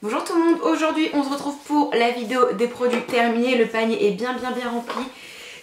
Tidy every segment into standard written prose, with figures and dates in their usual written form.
Bonjour tout le monde, aujourd'hui on se retrouve pour la vidéo des produits terminés. Le panier est bien rempli.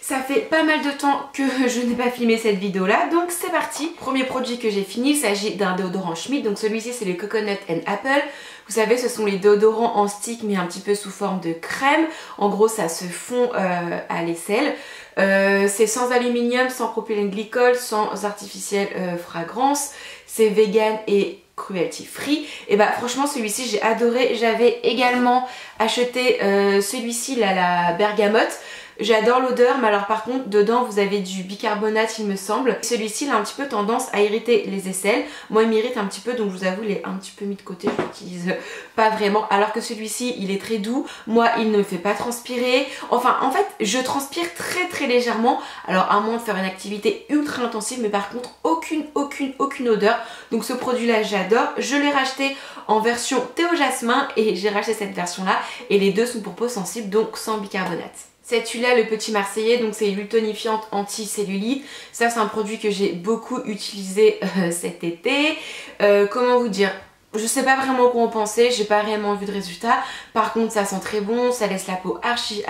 Ça fait pas mal de temps que je n'ai pas filmé cette vidéo là, donc c'est parti. Premier produit que j'ai fini, il s'agit d'un déodorant Schmitt. Donc celui-ci c'est le Coconut and Apple. Vous savez, ce sont les déodorants en stick mais un petit peu sous forme de crème. En gros ça se fond à l'aisselle. C'est sans aluminium, sans propylène glycol, sans artificiel fragrance. C'est vegan et cruelty free. Et bah franchement celui-ci j'ai adoré. J'avais également acheté celui-ci là, la bergamote. J'adore l'odeur, mais alors par contre dedans vous avez du bicarbonate il me semble. Celui-ci il a un petit peu tendance à irriter les aisselles. Moi il m'irrite un petit peu, donc je vous avoue il est un petit peu mis de côté, je l'utilise pas vraiment. Alors que celui-ci il est très doux, moi il ne me fait pas transpirer. Enfin en fait je transpire très légèrement. Alors à moins de faire une activité ultra intensive, mais par contre aucune odeur. Donc ce produit là j'adore. Je l'ai racheté en version thé au jasmin et j'ai racheté cette version là. Et les deux sont pour peau sensible, donc sans bicarbonate. Cette huile là, le petit marseillais, donc c'est l'huile tonifiante anti-cellulite. Ça c'est un produit que j'ai beaucoup utilisé cet été. Comment vous dire, je sais pas vraiment quoi en penser, j'ai pas réellement vu de résultat. Par contre ça sent très bon, ça laisse la peau archi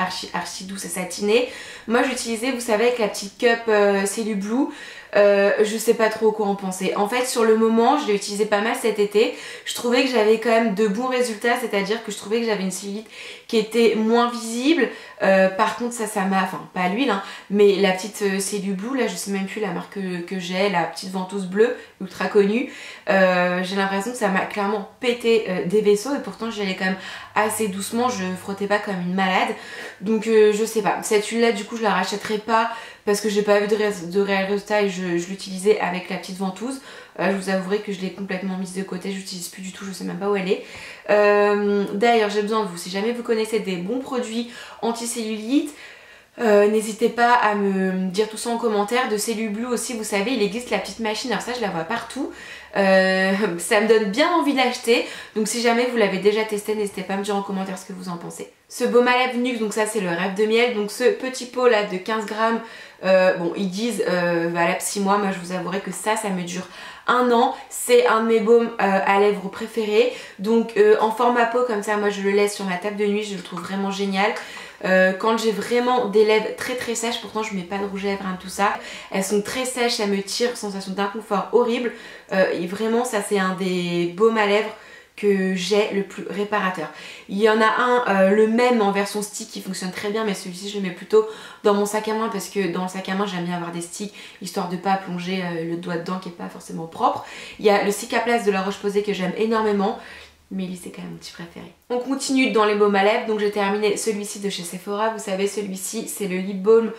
douce et satinée. Moi j'utilisais, vous savez, avec la petite cup Cellublue. Je sais pas trop quoi en penser. En fait sur le moment je l'ai utilisé pas mal cet été. Je trouvais que j'avais quand même de bons résultats, c'est-à-dire que je trouvais que j'avais une cellulite qui était moins visible. Par contre ça m'a, enfin pas l'huile hein, mais la petite Cellublue là, je sais même plus la marque que j'ai, la petite ventouse bleue ultra connue. J'ai l'impression que ça m'a clairement pété des vaisseaux, et pourtant j'y allais quand même assez doucement, je frottais pas comme une malade. Donc je sais pas, cette huile là du coup je la rachèterai pas parce que j'ai pas vu de réel résultat et je l'utilisais avec la petite ventouse. Je vous avouerai que je l'ai complètement mise de côté, je l'utilise plus du tout, je sais même pas où elle est. D'ailleurs j'ai besoin de vous, si jamais vous connaissez des bons produits anti-cellulite, n'hésitez pas à me dire tout ça en commentaire. De Cellublue aussi, vous savez, il existe la petite machine, alors ça je la vois partout. Ça me donne bien envie d'acheter, donc si jamais vous l'avez déjà testé, n'hésitez pas à me dire en commentaire ce que vous en pensez. Ce baume à lèvres Nuxe, donc ça c'est le rêve de miel, donc ce petit pot là de 15 grammes, bon ils disent valable 6 mois, moi je vous avouerai que ça me dure 1 an. C'est un de mes baumes à lèvres préférés, donc en format pot comme ça, moi je le laisse sur ma table de nuit, je le trouve vraiment génial. Quand j'ai vraiment des lèvres très sèches, pourtant je mets pas de rouge à lèvres, rien de tout ça, elles sont très sèches, ça me tire, sensation d'inconfort horrible, et vraiment ça c'est un des baumes à lèvres que j'ai le plus réparateur. Il y en a un, le même en version stick qui fonctionne très bien, mais celui-ci je le mets plutôt dans mon sac à main parce que dans le sac à main j'aime bien avoir des sticks histoire de pas plonger le doigt dedans qui est pas forcément propre. Il y a le stick à place de la Roche-Posay que j'aime énormément, mais lui c'est quand même mon petit préféré. On continue dans les baumes à lèvres, donc j'ai terminé celui-ci de chez Sephora. Vous savez, celui-ci c'est le lip balm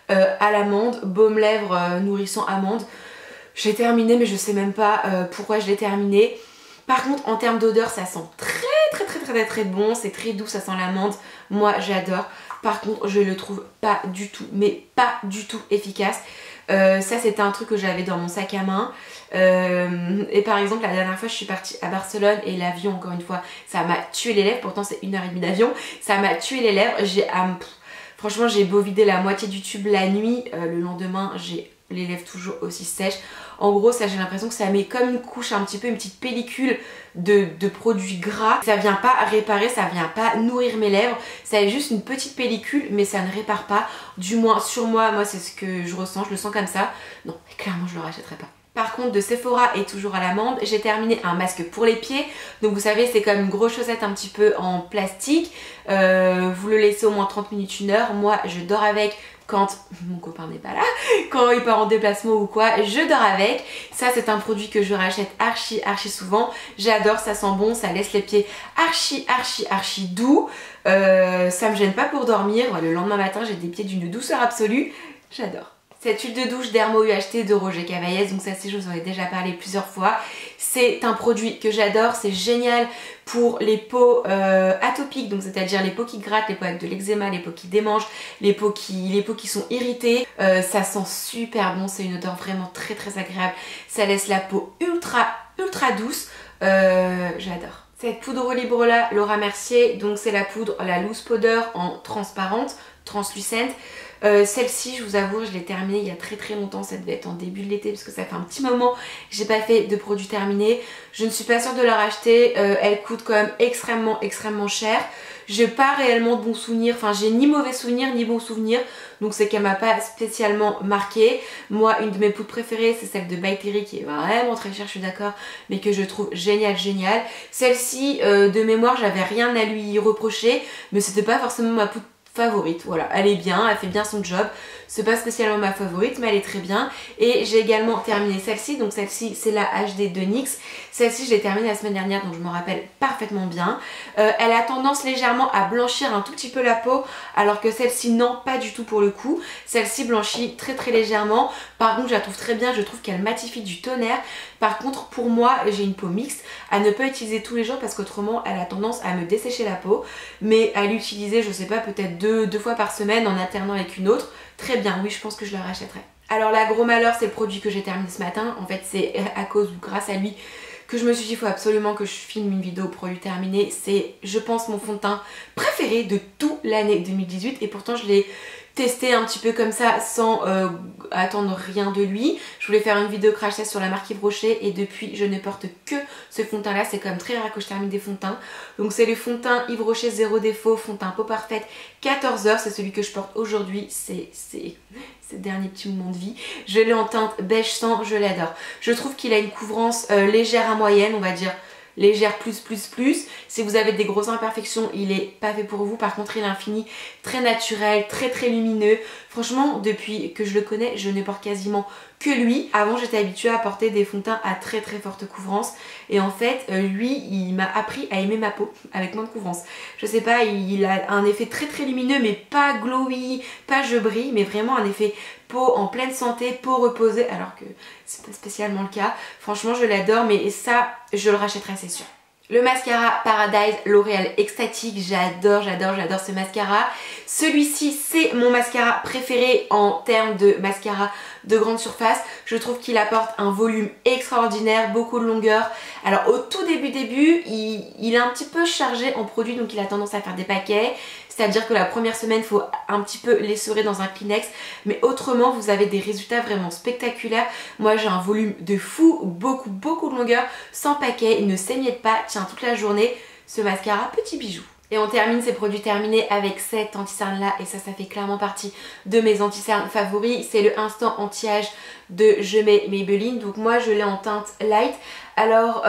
à l'amande, baume lèvres nourrissant amande. J'ai terminé mais je sais même pas pourquoi je l'ai terminé. Par contre en termes d'odeur ça sent très bon, c'est très doux, ça sent l'amande, moi j'adore. Par contre je le trouve pas du tout, mais pas du tout efficace. Ça c'était un truc que j'avais dans mon sac à main, et par exemple la dernière fois je suis partie à Barcelone et l'avion, encore une fois, ça m'a tué les lèvres, pourtant c'est 1h30 d'avion, ça m'a tué les lèvres. Franchement j'ai beau vider la moitié du tube la nuit, le lendemain j'ai les lèvres toujours aussi sèches. En gros ça, j'ai l'impression que ça met comme une couche, un petit peu une petite pellicule de produits gras. Ça vient pas réparer, ça vient pas nourrir mes lèvres, ça est juste une petite pellicule, mais ça ne répare pas. Du moins sur moi c'est ce que je ressens, je le sens comme ça. Non, clairement je le rachèterai pas. Par contre de Sephora et toujours à l'amande, j'ai terminé un masque pour les pieds. Donc vous savez c'est comme une grosse chaussette un petit peu en plastique. Vous le laissez au moins 30 minutes, 1 heure. Moi je dors avec quand mon copain n'est pas là, quand il part en déplacement ou quoi, je dors avec. Ça c'est un produit que je rachète archi souvent. J'adore, ça sent bon, ça laisse les pieds archi doux. Ça me gêne pas pour dormir. Le lendemain matin j'ai des pieds d'une douceur absolue. J'adore. Cette huile de douche Dermo UHT de Roger Cavaillès, donc ça c'est, je vous en ai déjà parlé plusieurs fois. C'est un produit que j'adore, c'est génial pour les peaux atopiques, donc c'est-à-dire les peaux qui grattent, les peaux avec de l'eczéma, les peaux qui démangent, les peaux qui sont irritées. Ça sent super bon, c'est une odeur vraiment très agréable. Ça laisse la peau ultra douce, j'adore. Cette poudre libre là, Laura Mercier, donc c'est la poudre, la loose powder en transparente, translucente. Celle-ci, je vous avoue, je l'ai terminée il y a très longtemps, ça devait être en début de l'été parce que ça fait un petit moment que j'ai pas fait de produits terminés. Je ne suis pas sûre de la racheter, elle coûte quand même extrêmement cher. J'ai pas réellement de bons souvenirs, enfin j'ai ni mauvais souvenirs ni bons souvenirs, donc c'est qu'elle m'a pas spécialement marqué. Moi, une de mes poudres préférées, c'est celle de By Terry qui est vraiment très chère, je suis d'accord, mais que je trouve géniale. Celle-ci, de mémoire, j'avais rien à lui reprocher, mais c'était pas forcément ma poudre favorite. Voilà, elle est bien, elle fait bien son job. C'est pas spécialement ma favorite, mais elle est très bien. Et j'ai également terminé celle-ci. Donc celle-ci, c'est la HD de NYX. Celle-ci, je l'ai terminée la semaine dernière, donc je me rappelle parfaitement bien. Elle a tendance légèrement à blanchir un tout petit peu la peau, alors que celle-ci, non, pas du tout pour le coup. Celle-ci blanchit très légèrement. Par contre, je la trouve très bien. Je trouve qu'elle matifie du tonnerre. Par contre, pour moi, j'ai une peau mixte à ne pas utiliser tous les jours parce qu'autrement, elle a tendance à me dessécher la peau. Mais à l'utiliser, je sais pas, peut-être deux fois par semaine en alternant avec une autre. Très bien, oui, je pense que je la rachèterai. Alors là, gros malheur, c'est le produit que j'ai terminé ce matin. En fait, c'est à cause ou grâce à lui que je me suis dit il faut absolument que je filme une vidéo produit terminé. C'est, je pense, mon fond de teint préféré de toute l'année 2018 et pourtant je l'ai testé un petit peu comme ça sans attendre rien de lui. Je voulais faire une vidéo crash test sur la marque Yves Rocher et depuis je ne porte que ce fond de teint là. C'est quand même très rare que je termine des fonds de teint. Donc c'est le fond de teint Yves Rocher Zéro Défaut, fond de teint peau parfaite 14 heures. C'est celui que je porte aujourd'hui. C'est ces derniers petits moments de vie. Je l'ai en teinte beige sang, je l'adore. Je trouve qu'il a une couvrance légère à moyenne, on va dire légère plus. Si vous avez des grosses imperfections, il est pas fait pour vous. Par contre, il a un fini très naturel, très lumineux. Franchement, depuis que je le connais, je ne porte quasiment que lui. Avant, j'étais habituée à porter des fonds de teint à très forte couvrance. Et en fait, lui, il m'a appris à aimer ma peau avec moins de couvrance. Je sais pas, il a un effet très lumineux, mais pas glowy, pas je brille, mais vraiment un effet peau en pleine santé, peau reposée, alors que c'est pas spécialement le cas. Franchement, je l'adore, mais ça, je le rachèterai, c'est sûr. Le mascara Paradise L'Oréal Extatique, j'adore ce mascara. Celui-ci, c'est mon mascara préféré en termes de mascara de grande surface. Je trouve qu'il apporte un volume extraordinaire, beaucoup de longueur. Alors au tout début, il est un petit peu chargé en produit, donc il a tendance à faire des paquets. C'est-à-dire que la première semaine, il faut un petit peu l'essorer dans un Kleenex. Mais autrement, vous avez des résultats vraiment spectaculaires. Moi, j'ai un volume de fou, beaucoup de longueur, sans paquet. Il ne s'émiette pas, tient toute la journée. Ce mascara, petit bijou. Et on termine ces produits terminés avec cet anti-cerne là, et ça fait clairement partie de mes anti-cernes favoris. C'est le Instant Anti-Âge de Je Mets Maybelline, donc moi je l'ai en teinte light. Alors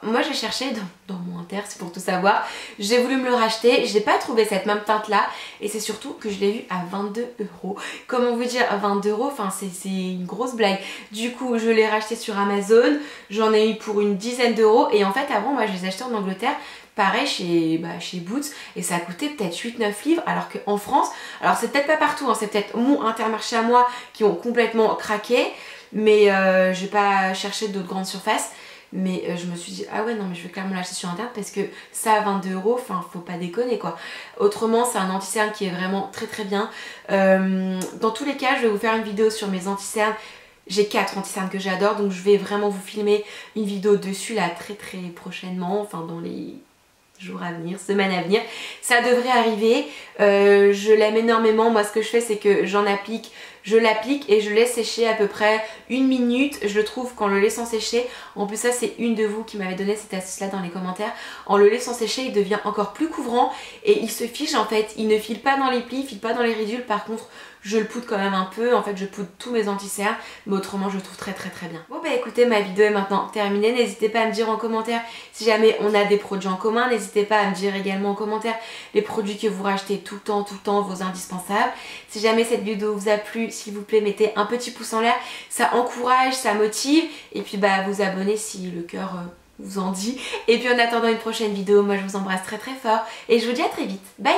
moi j'ai cherché dans mon inter, c'est pour tout savoir, j'ai voulu me le racheter, j'ai pas trouvé cette même teinte là, et c'est surtout que je l'ai vu à 22 €. Comment vous dire, 22 €, enfin c'est une grosse blague. Du coup je l'ai racheté sur Amazon, j'en ai eu pour une dizaine d'euros, et en fait avant moi je les achetais en Angleterre, pareil chez Boots, et ça a coûté peut-être 8-9 livres, alors qu'en France, alors c'est peut-être pas partout, hein, c'est peut-être mon Intermarché à moi qui ont complètement craqué, mais je vais pas chercher d'autres grandes surfaces. Mais je me suis dit, ah ouais non mais je vais clairement l'acheter sur internet parce que ça à 22 €, enfin faut pas déconner quoi. Autrement c'est un anti-cerne qui est vraiment très bien. Dans tous les cas je vais vous faire une vidéo sur mes anti-cernes. J'ai 4 anti-cernes que j'adore, donc je vais vraiment vous filmer une vidéo dessus là très prochainement, enfin dans les jours à venir, semaines à venir. Ça devrait arriver. Je l'aime énormément. Moi ce que je fais c'est que je l'applique et je laisse sécher à peu près 1 minute. Je le trouve qu'en le laissant sécher, en plus ça c'est une de vous qui m'avait donné cette astuce là dans les commentaires, en le laissant sécher il devient encore plus couvrant et il se fige en fait, il ne file pas dans les plis, il file pas dans les ridules. Par contre je le poudre quand même un peu, en fait je poudre tous mes anti-cernes, mais autrement je le trouve très bien. Bon bah écoutez, ma vidéo est maintenant terminée, n'hésitez pas à me dire en commentaire si jamais on a des produits en commun, n'hésitez pas à me dire également en commentaire les produits que vous rachetez tout le temps, vos indispensables. Si jamais cette vidéo vous a plu, s'il vous plaît mettez un petit pouce en l'air, ça encourage, ça motive, et puis bah vous abonner si le cœur vous en dit. Et puis en attendant une prochaine vidéo, moi je vous embrasse très fort et je vous dis à très vite, bye.